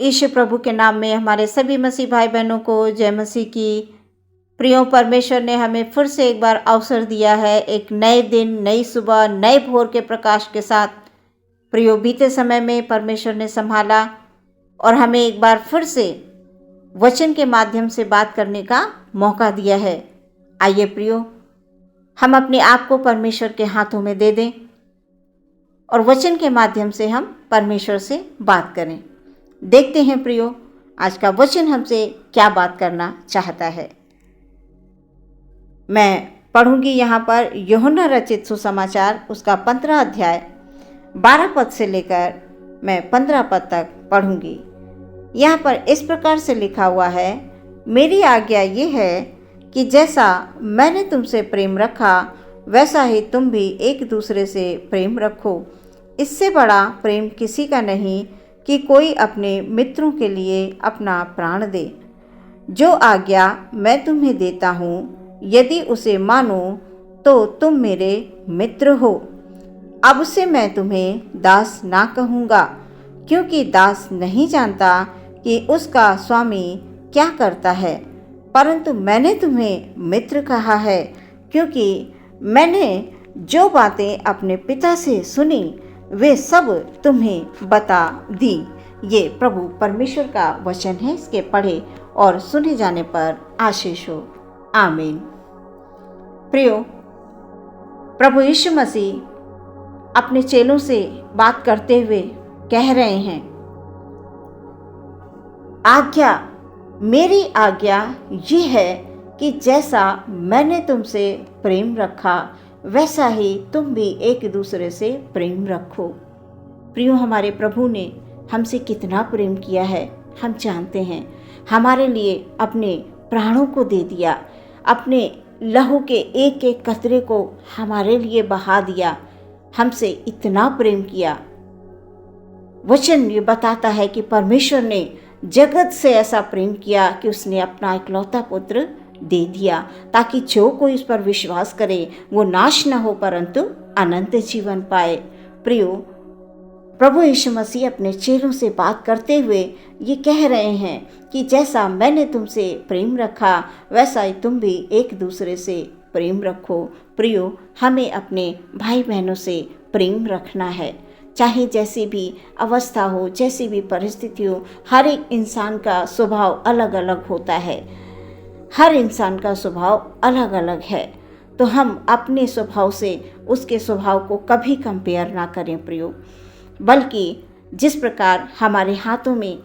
यीशु प्रभु के नाम में हमारे सभी मसीह भाई बहनों को जय मसीह की। प्रियो, परमेश्वर ने हमें फिर से एक बार अवसर दिया है, एक नए दिन, नई सुबह, नए भोर के प्रकाश के साथ। प्रियो, बीते समय में परमेश्वर ने संभाला और हमें एक बार फिर से वचन के माध्यम से बात करने का मौका दिया है। आइए प्रियो, हम अपने आप को परमेश्वर के हाथों में दे दें और वचन के माध्यम से हम परमेश्वर से बात करें। देखते हैं प्रियो, आज का वचन हमसे क्या बात करना चाहता है। मैं पढ़ूंगी यहाँ पर यूहन्ना रचित सुसमाचार, उसका 15 अध्याय 12 पद से लेकर मैं 15 पद तक पढ़ूंगी। यहाँ पर इस प्रकार से लिखा हुआ है, मेरी आज्ञा ये है कि जैसा मैंने तुमसे प्रेम रखा वैसा ही तुम भी एक दूसरे से प्रेम रखो। इससे बड़ा प्रेम किसी का नहीं कि कोई अपने मित्रों के लिए अपना प्राण दे। जो आज्ञा मैं तुम्हें देता हूँ, यदि उसे मानो तो तुम मेरे मित्र हो। अब से मैं तुम्हें दास ना कहूँगा, क्योंकि दास नहीं जानता कि उसका स्वामी क्या करता है, परंतु मैंने तुम्हें मित्र कहा है, क्योंकि मैंने जो बातें अपने पिता से सुनी वे सब तुम्हें बता दी। ये प्रभु परमेश्वर का वचन है। इसके पढ़े और सुने जाने पर आशीष हो। आमीन। प्रियो, प्रभु यीशु मसीह अपने चेलों से बात करते हुए कह रहे हैं, आज्ञा, मेरी आज्ञा ये है कि जैसा मैंने तुमसे प्रेम रखा वैसा ही तुम भी एक दूसरे से प्रेम रखो। प्रियो, हमारे प्रभु ने हमसे कितना प्रेम किया है हम जानते हैं। हमारे लिए अपने प्राणों को दे दिया, अपने लहू के एक एक कतरे को हमारे लिए बहा दिया, हमसे इतना प्रेम किया। वचन ये बताता है कि परमेश्वर ने जगत से ऐसा प्रेम किया कि उसने अपना इकलौता पुत्र दे दिया, ताकि जो कोई इस पर विश्वास करे वो नाश न हो परंतु अनंत जीवन पाए। प्रियो, प्रभु यीशु मसीह अपने चेलों से बात करते हुए ये कह रहे हैं कि जैसा मैंने तुमसे प्रेम रखा वैसा ही तुम भी एक दूसरे से प्रेम रखो। प्रियो, हमें अपने भाई बहनों से प्रेम रखना है, चाहे जैसी भी अवस्था हो, जैसी भी परिस्थिति हो। हर एक इंसान का स्वभाव अलग अलग होता है, हर इंसान का स्वभाव अलग अलग है, तो हम अपने स्वभाव से उसके स्वभाव को कभी कंपेयर ना करें प्रियो। बल्कि जिस प्रकार हमारे हाथों में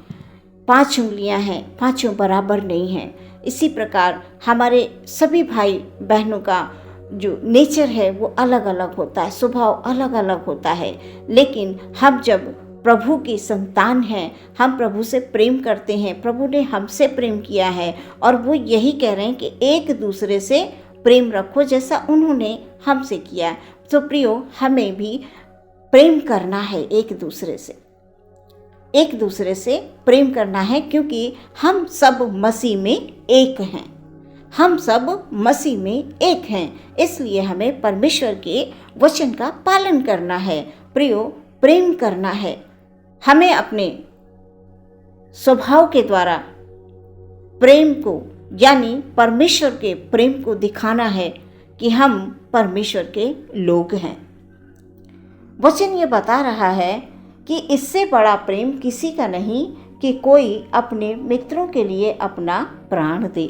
5 उंगलियां हैं, पांचों बराबर नहीं हैं, इसी प्रकार हमारे सभी भाई बहनों का जो नेचर है वो अलग अलग होता है, स्वभाव अलग अलग होता है। लेकिन हम जब प्रभु की संतान हैं, हम प्रभु से प्रेम करते हैं, प्रभु ने हमसे प्रेम किया है और वो यही कह रहे हैं कि एक दूसरे से प्रेम रखो जैसा उन्होंने हमसे किया। तो प्रियो, हमें भी प्रेम करना है, एक दूसरे से प्रेम करना है, क्योंकि हम सब मसीह में एक हैं, हम सब मसीह में एक हैं। इसलिए हमें परमेश्वर के वचन का पालन करना है प्रियो, प्रेम करना है। हमें अपने स्वभाव के द्वारा प्रेम को, यानी परमेश्वर के प्रेम को दिखाना है कि हम परमेश्वर के लोग हैं। वचन ये बता रहा है कि इससे बड़ा प्रेम किसी का नहीं कि कोई अपने मित्रों के लिए अपना प्राण दे।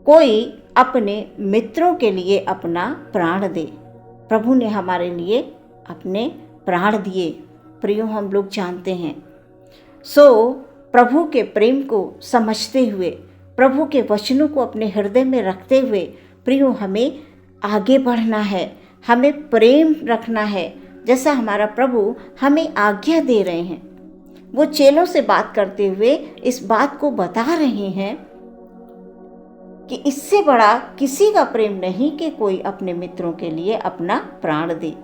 कोई अपने मित्रों के लिए अपना प्राण दे। प्रभु ने हमारे लिए अपने प्राण दिए प्रियो, हम लोग जानते हैं। प्रभु के प्रेम को समझते हुए, प्रभु के वचनों को अपने हृदय में रखते हुए प्रियो, हमें आगे बढ़ना है, हमें प्रेम रखना है जैसा हमारा प्रभु हमें आज्ञा दे रहे हैं। वो चेलों से बात करते हुए इस बात को बता रहे हैं कि इससे बड़ा किसी का प्रेम नहीं कि कोई अपने मित्रों के लिए अपना प्राण दे।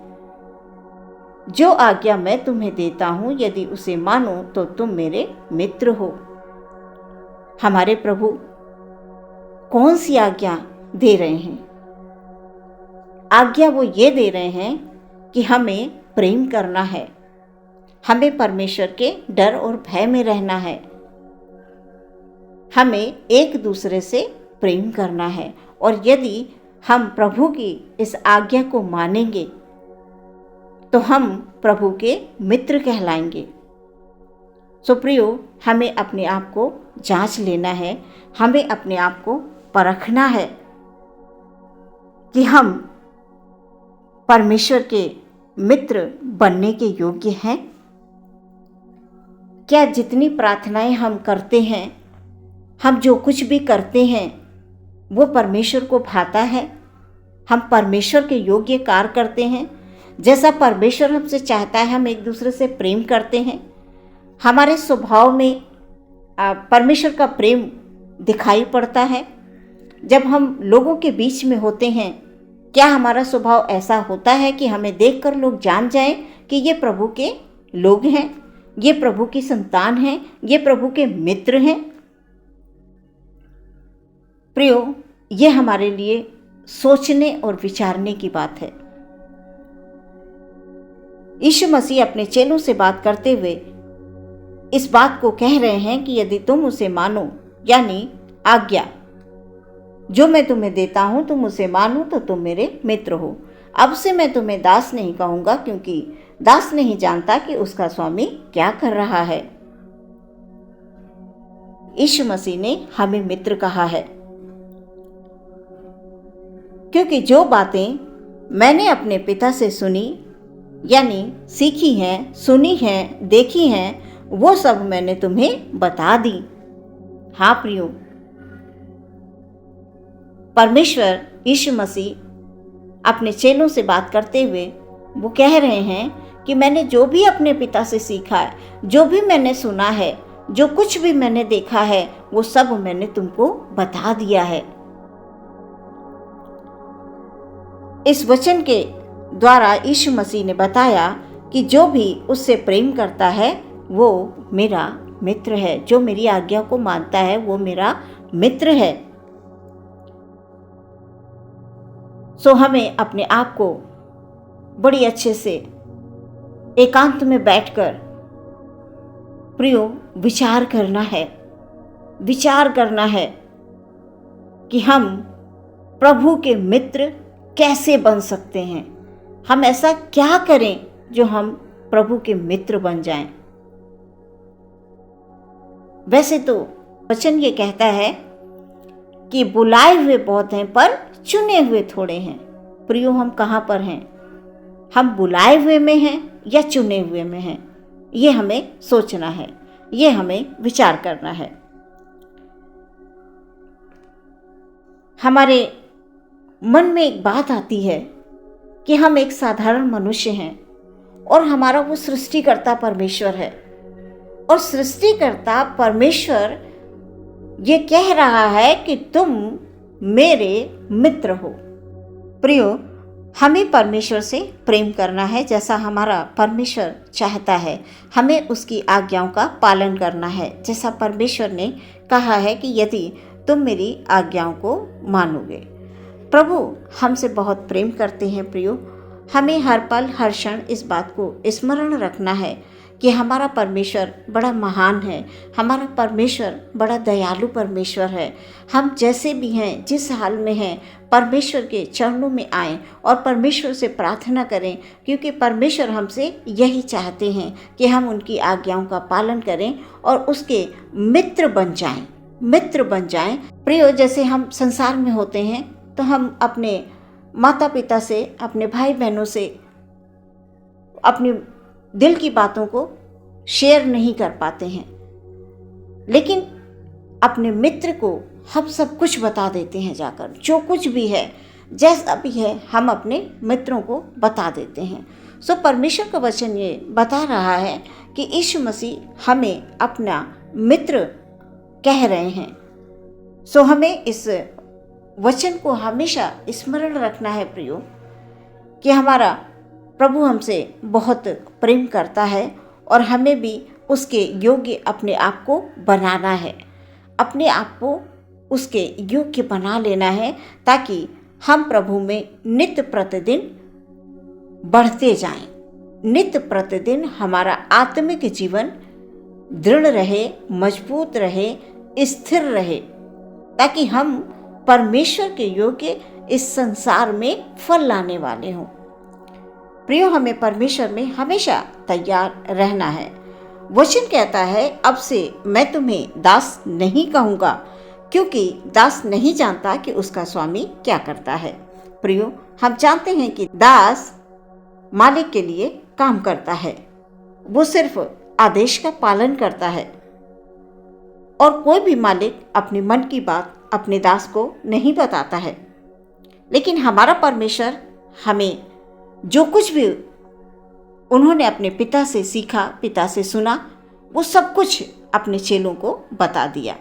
जो आज्ञा मैं तुम्हें देता हूं, यदि उसे मानो तो तुम मेरे मित्र हो। हमारे प्रभु कौन सी आज्ञा दे रहे हैं? आज्ञा वो ये दे रहे हैं कि हमें प्रेम करना है, हमें परमेश्वर के डर और भय में रहना है। हमें एक दूसरे से प्रेम करना है, और यदि हम प्रभु की इस आज्ञा को मानेंगे तो हम प्रभु के मित्र कहलाएंगे। सो प्रियो, हमें अपने आप को जांच लेना है, हमें अपने आप को परखना है कि हम परमेश्वर के मित्र बनने के योग्य हैं। क्या जितनी प्रार्थनाएं हम करते हैं, हम जो कुछ भी करते हैं, वो परमेश्वर को भाता है? हम परमेश्वर के योग्य कार्य करते हैं? जैसा परमेश्वर हमसे चाहता है हम एक दूसरे से प्रेम करते हैं? हमारे स्वभाव में परमेश्वर का प्रेम दिखाई पड़ता है? जब हम लोगों के बीच में होते हैं, क्या हमारा स्वभाव ऐसा होता है कि हमें देखकर लोग जान जाएं कि ये प्रभु के लोग हैं, ये प्रभु की संतान हैं, ये प्रभु के मित्र हैं? प्रियो, ये हमारे लिए सोचने और विचारने की बात है। यीशु मसीह अपने चेलों से बात करते हुए इस बात को कह रहे हैं कि यदि तुम उसे मानो, यानी आज्ञा जो मैं तुम्हें देता हूं तुम उसे मानो, तो तुम मेरे मित्र हो। अब से मैं तुम्हें दास नहीं कहूंगा, क्योंकि दास नहीं जानता कि उसका स्वामी क्या कर रहा है। यीशु मसीह ने हमें मित्र कहा है, क्योंकि जो बातें मैंने अपने पिता से सुनी, यानी सीखी हैं, सुनी हैं, देखी हैं, वो सब मैंने तुम्हें बता दी। हाँ प्रियो, परमेश्वर यीशु मसीह अपने चेलों से बात करते हुए वो कह रहे हैं कि मैंने जो भी अपने पिता से सीखा है, जो भी मैंने सुना है, जो कुछ भी मैंने देखा है, वो सब मैंने तुमको बता दिया है। इस वचन के द्वारा यीशु मसीह ने बताया कि जो भी उससे प्रेम करता है वो मेरा मित्र है, जो मेरी आज्ञा को मानता है वो मेरा मित्र है। सो हमें अपने आप को बड़ी अच्छे से एकांत में बैठकर प्रियो विचार करना है, विचार करना है कि हम प्रभु के मित्र कैसे बन सकते हैं। हम ऐसा क्या करें जो हम प्रभु के मित्र बन जाएं। वैसे तो वचन ये कहता है कि बुलाए हुए बहुत हैं पर चुने हुए थोड़े हैं। प्रियो, हम कहाँ पर हैं? हम बुलाए हुए में हैं या चुने हुए में हैं? ये हमें सोचना है, ये हमें विचार करना है। हमारे मन में एक बात आती है कि हम एक साधारण मनुष्य हैं और हमारा वो सृष्टिकर्ता परमेश्वर है, और सृष्टिकर्ता परमेश्वर ये कह रहा है कि तुम मेरे मित्र हो। प्रियो, हमें परमेश्वर से प्रेम करना है जैसा हमारा परमेश्वर चाहता है। हमें उसकी आज्ञाओं का पालन करना है, जैसा परमेश्वर ने कहा है कि यदि तुम मेरी आज्ञाओं को मानोगे। प्रभु हमसे बहुत प्रेम करते हैं। प्रियो, हमें हर पल हर क्षण इस बात को स्मरण रखना है कि हमारा परमेश्वर बड़ा महान है, हमारा परमेश्वर बड़ा दयालु परमेश्वर है। हम जैसे भी हैं, जिस हाल में हैं, परमेश्वर के चरणों में आएं और परमेश्वर से प्रार्थना करें, क्योंकि परमेश्वर हमसे यही चाहते हैं कि हम उनकी आज्ञाओं का पालन करें और उसके मित्र बन जाएं, मित्र बन जाएं। प्रियो, जैसे हम संसार में होते हैं तो हम अपने माता पिता से, अपने भाई बहनों से अपनी दिल की बातों को शेयर नहीं कर पाते हैं, लेकिन अपने मित्र को हम सब कुछ बता देते हैं। जाकर जो कुछ भी है, जैसा भी है, हम अपने मित्रों को बता देते हैं। सो परमेश्वर का वचन ये बता रहा है कि यीशु मसीह हमें अपना मित्र कह रहे हैं। सो हमें इस वचन को हमेशा स्मरण रखना है प्रियो, कि हमारा प्रभु हमसे बहुत प्रेम करता है और हमें भी उसके योग्य अपने आप को बनाना है, अपने आप को उसके योग्य बना लेना है, ताकि हम प्रभु में नित्य प्रतिदिन बढ़ते जाएं, नित्य प्रतिदिन हमारा आत्मिक जीवन दृढ़ रहे, मजबूत रहे, स्थिर रहे, ताकि हम परमेश्वर के योग्य इस संसार में फल लाने वाले हों। प्रियो, हमें परमेश्वर में हमेशा तैयार रहना है। वचन कहता है, अब से मैं तुम्हें दास नहीं कहूँगा, क्योंकि दास नहीं जानता कि उसका स्वामी क्या करता है। प्रियो, हम जानते हैं कि दास मालिक के लिए काम करता है, वो सिर्फ आदेश का पालन करता है, और कोई भी मालिक अपने मन की बात अपने दास को नहीं बताता है। लेकिन हमारा परमेश्वर हमें जो कुछ भी उन्होंने अपने पिता से सीखा, पिता से सुना, वो सब कुछ अपने चेलों को बता दिया।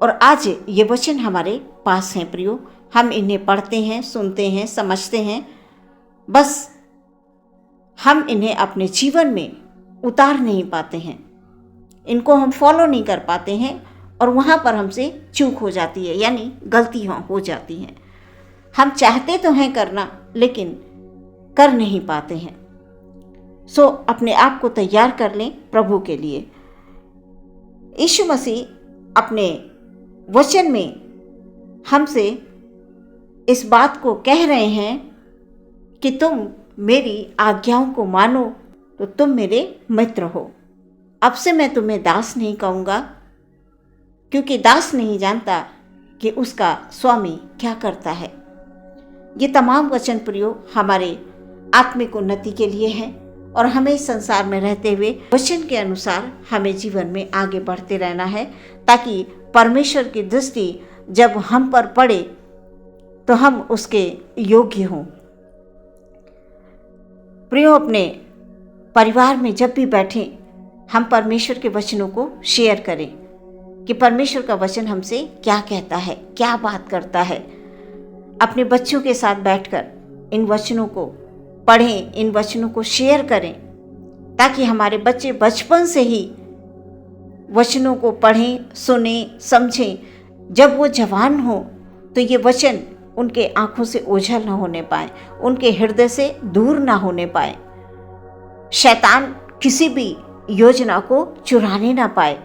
और आज ये वचन हमारे पास हैं प्रियो, हम इन्हें पढ़ते हैं, सुनते हैं, समझते हैं, बस हम इन्हें अपने जीवन में उतार नहीं पाते हैं, इनको हम फॉलो नहीं कर पाते हैं, और वहाँ पर हमसे चूक हो जाती है, यानी गलतियाँ हो जाती हैं। हम चाहते तो हैं करना, लेकिन कर नहीं पाते हैं। सो अपने आप को तैयार कर लें प्रभु के लिए। यीशु मसीह अपने वचन में हमसे इस बात को कह रहे हैं कि तुम मेरी आज्ञाओं को मानो तो तुम मेरे मित्र हो। अब से मैं तुम्हें दास नहीं कहूँगा, क्योंकि दास नहीं जानता कि उसका स्वामी क्या करता है। ये तमाम वचन प्रियो हमारे आत्मिक उन्नति के लिए हैं, और हमें इस संसार में रहते हुए वचन के अनुसार हमें जीवन में आगे बढ़ते रहना है, ताकि परमेश्वर की दृष्टि जब हम पर पड़े तो हम उसके योग्य हों। प्रियो, अपने परिवार में जब भी बैठें, हम परमेश्वर के वचनों को शेयर करें कि परमेश्वर का वचन हमसे क्या कहता है, क्या बात करता है। अपने बच्चों के साथ बैठकर इन वचनों को पढ़ें, इन वचनों को शेयर करें, ताकि हमारे बच्चे बचपन से ही वचनों को पढ़ें, सुनें, समझें। जब वो जवान हो तो ये वचन उनके आंखों से ओझल ना होने पाए, उनके हृदय से दूर ना होने पाए, शैतान किसी भी योजना को चुराने ना पाए।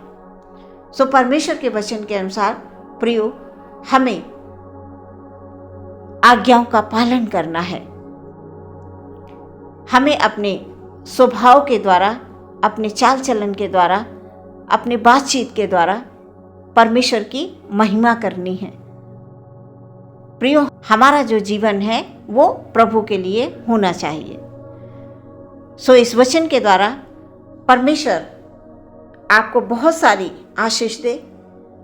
सो परमेश्वर के वचन के अनुसार प्रियो, हमें आज्ञाओं का पालन करना है। हमें अपने स्वभाव के द्वारा, अपने चाल चलन के द्वारा, अपने बातचीत के द्वारा परमेश्वर की महिमा करनी है। प्रियो, हमारा जो जीवन है वो प्रभु के लिए होना चाहिए। सो इस वचन के द्वारा परमेश्वर आपको बहुत सारी आशीष दे,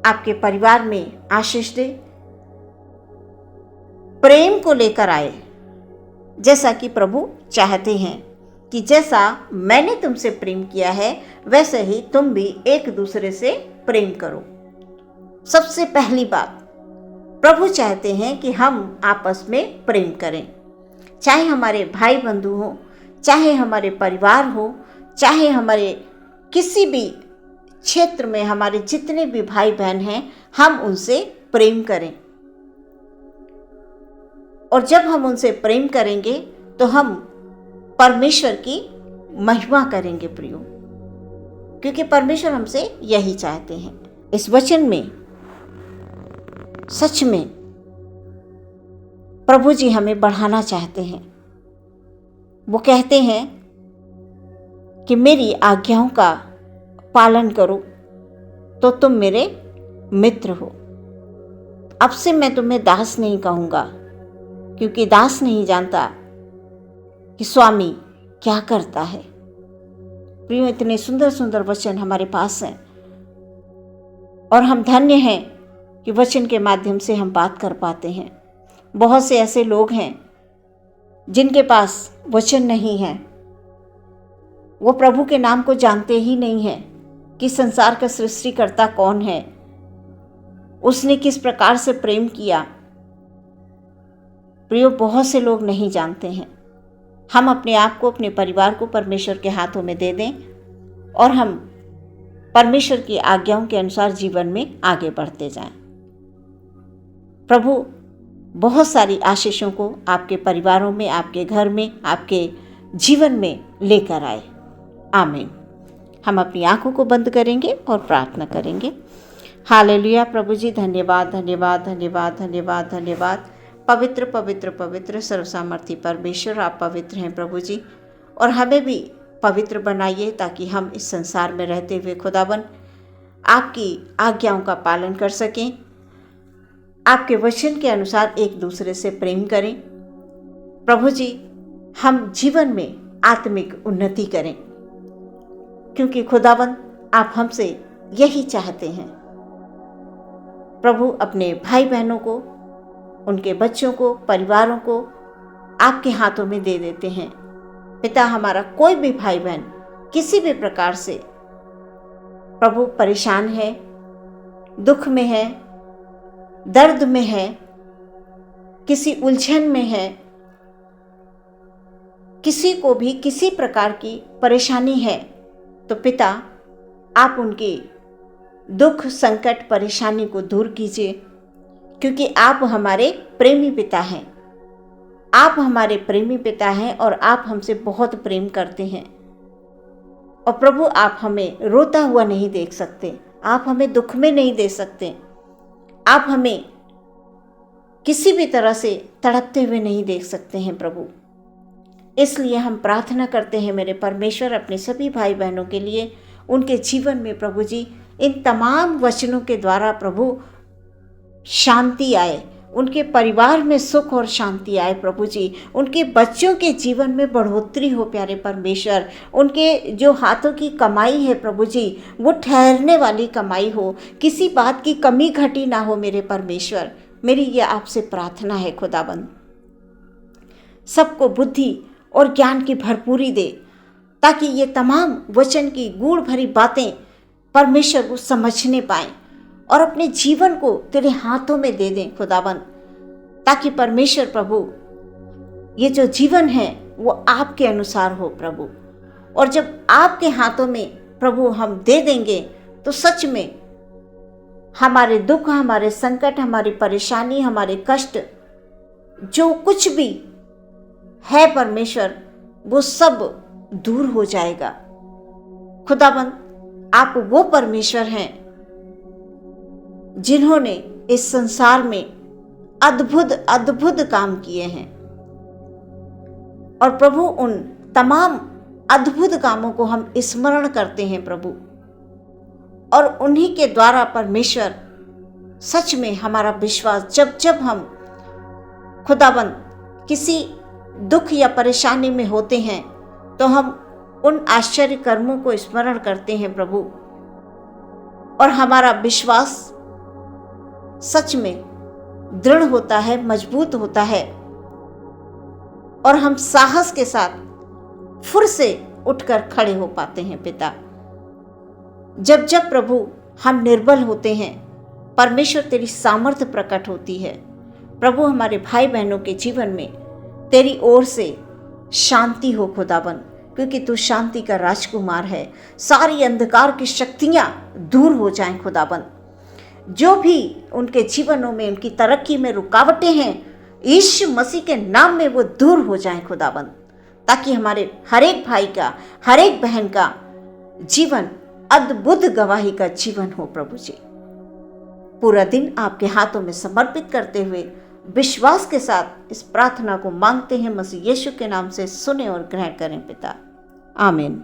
आपके परिवार में आशीष दे, प्रेम को लेकर आए, जैसा कि प्रभु चाहते हैं कि जैसा मैंने तुमसे प्रेम किया है वैसे ही तुम भी एक दूसरे से प्रेम करो। सबसे पहली बात, प्रभु चाहते हैं कि हम आपस में प्रेम करें, चाहे हमारे भाई बंधु हो, चाहे हमारे परिवार हो, चाहे हमारे किसी भी क्षेत्र में हमारे जितने भी भाई बहन हैं, हम उनसे प्रेम करें। और जब हम उनसे प्रेम करेंगे तो हम परमेश्वर की महिमा करेंगे प्रियो, क्योंकि परमेश्वर हमसे यही चाहते हैं। इस वचन में सच में प्रभु जी हमें बढ़ाना चाहते हैं। वो कहते हैं कि मेरी आज्ञाओं का पालन करो तो तुम मेरे मित्र हो। अब से मैं तुम्हें दास नहीं कहूँगा, क्योंकि दास नहीं जानता कि स्वामी क्या करता है। प्रियो, इतने सुंदर सुंदर वचन हमारे पास हैं, और हम धन्य हैं कि वचन के माध्यम से हम बात कर पाते हैं। बहुत से ऐसे लोग हैं जिनके पास वचन नहीं है, वो प्रभु के नाम को जानते ही नहीं हैं कि संसार का सृष्टिकर्ता कौन है, उसने किस प्रकार से प्रेम किया। प्रियो, बहुत से लोग नहीं जानते हैं। हम अपने आप को, अपने परिवार को परमेश्वर के हाथों में दे दें, और हम परमेश्वर की आज्ञाओं के अनुसार जीवन में आगे बढ़ते जाएं। प्रभु बहुत सारी आशीषों को आपके परिवारों में, आपके घर में, आपके जीवन में लेकर आए। आमीन। हम अपनी आंखों को बंद करेंगे और प्रार्थना करेंगे। हालेलुया। प्रभु जी धन्यवाद धन्यवाद धन्यवाद धन्यवाद धन्यवाद। पवित्र पवित्र पवित्र सर्वसामर्थी परमेश्वर, आप पवित्र हैं प्रभु जी, और हमें भी पवित्र बनाइए ताकि हम इस संसार में रहते हुए खुदावन आपकी आज्ञाओं का पालन कर सकें, आपके वचन के अनुसार एक दूसरे से प्रेम करें। प्रभु जी, हम जीवन में आत्मिक उन्नति करें, क्योंकि खुदावन आप हमसे यही चाहते हैं। प्रभु, अपने भाई बहनों को, उनके बच्चों को, परिवारों को आपके हाथों में दे देते हैं। पिता, हमारा कोई भी भाई बहन किसी भी प्रकार से प्रभु परेशान है, दुख में है, दर्द में है, किसी उलझन में है, किसी को भी किसी प्रकार की परेशानी है, तो पिता आप उनकी दुख, संकट, परेशानी को दूर कीजिए, क्योंकि आप हमारे प्रेमी पिता हैं। आप हमारे प्रेमी पिता हैं और आप हमसे बहुत प्रेम करते हैं। और प्रभु, आप हमें रोता हुआ नहीं देख सकते, आप हमें दुख में नहीं देख सकते, आप हमें किसी भी तरह से तड़पते हुए नहीं देख सकते हैं प्रभु। इसलिए हम प्रार्थना करते हैं मेरे परमेश्वर, अपने सभी भाई बहनों के लिए, उनके जीवन में प्रभु जी इन तमाम वचनों के द्वारा प्रभु शांति आए, उनके परिवार में सुख और शांति आए प्रभु जी, उनके बच्चों के जीवन में बढ़ोतरी हो प्यारे परमेश्वर, उनके जो हाथों की कमाई है प्रभु जी वो ठहरने वाली कमाई हो, किसी बात की कमी घटी ना हो मेरे परमेश्वर। मेरी ये आपसे प्रार्थना है खुदाबंद, सबको बुद्धि और ज्ञान की भरपूरी दे, ताकि ये तमाम वचन की गूढ़ भरी बातें परमेश्वर को समझने पाएं और अपने जीवन को तेरे हाथों में दे दें खुदावन, ताकि परमेश्वर प्रभु ये जो जीवन है वो आपके अनुसार हो प्रभु। और जब आपके हाथों में प्रभु हम दे देंगे तो सच में हमारे दुख, हमारे संकट, हमारी परेशानी, हमारे कष्ट, जो कुछ भी है परमेश्वर, वो सब दूर हो जाएगा। खुदाबंद, आप वो परमेश्वर हैं जिन्होंने इस संसार में अद्भुत अद्भुत काम किए हैं, और प्रभु उन तमाम अद्भुत कामों को हम स्मरण करते हैं प्रभु, और उन्हीं के द्वारा परमेश्वर सच में हमारा विश्वास, जब जब हम खुदाबंद किसी दुख या परेशानी में होते हैं तो हम उन आश्चर्य कर्मों को स्मरण करते हैं प्रभु, और हमारा विश्वास सच में दृढ़ होता है, मजबूत होता है, और हम साहस के साथ फिर से उठकर खड़े हो पाते हैं पिता। जब जब प्रभु हम निर्बल होते हैं, परमेश्वर तेरी सामर्थ्य प्रकट होती है प्रभु। हमारे भाई बहनों के जीवन में तेरी ओर से शांति हो खुदाबंद, क्योंकि तू शांति का राजकुमार है। सारी अंधकार की शक्तियां दूर हो जाएं खुदाबंद, जो भी उनके जीवनों में, उनकी तरक्की में रुकावटें हैं, यीशु मसीह के नाम में वो दूर हो जाएं खुदाबंद, ताकि हमारे हर एक भाई का, हर एक बहन का जीवन अद्भुत गवाही का जीवन हो प्रभु जी। पूरा दिन आपके हाथों में समर्पित करते हुए विश्वास के साथ इस प्रार्थना को मांगते हैं मसीह यीशु के नाम से, सुने और ग्रहण करें पिता। आमीन।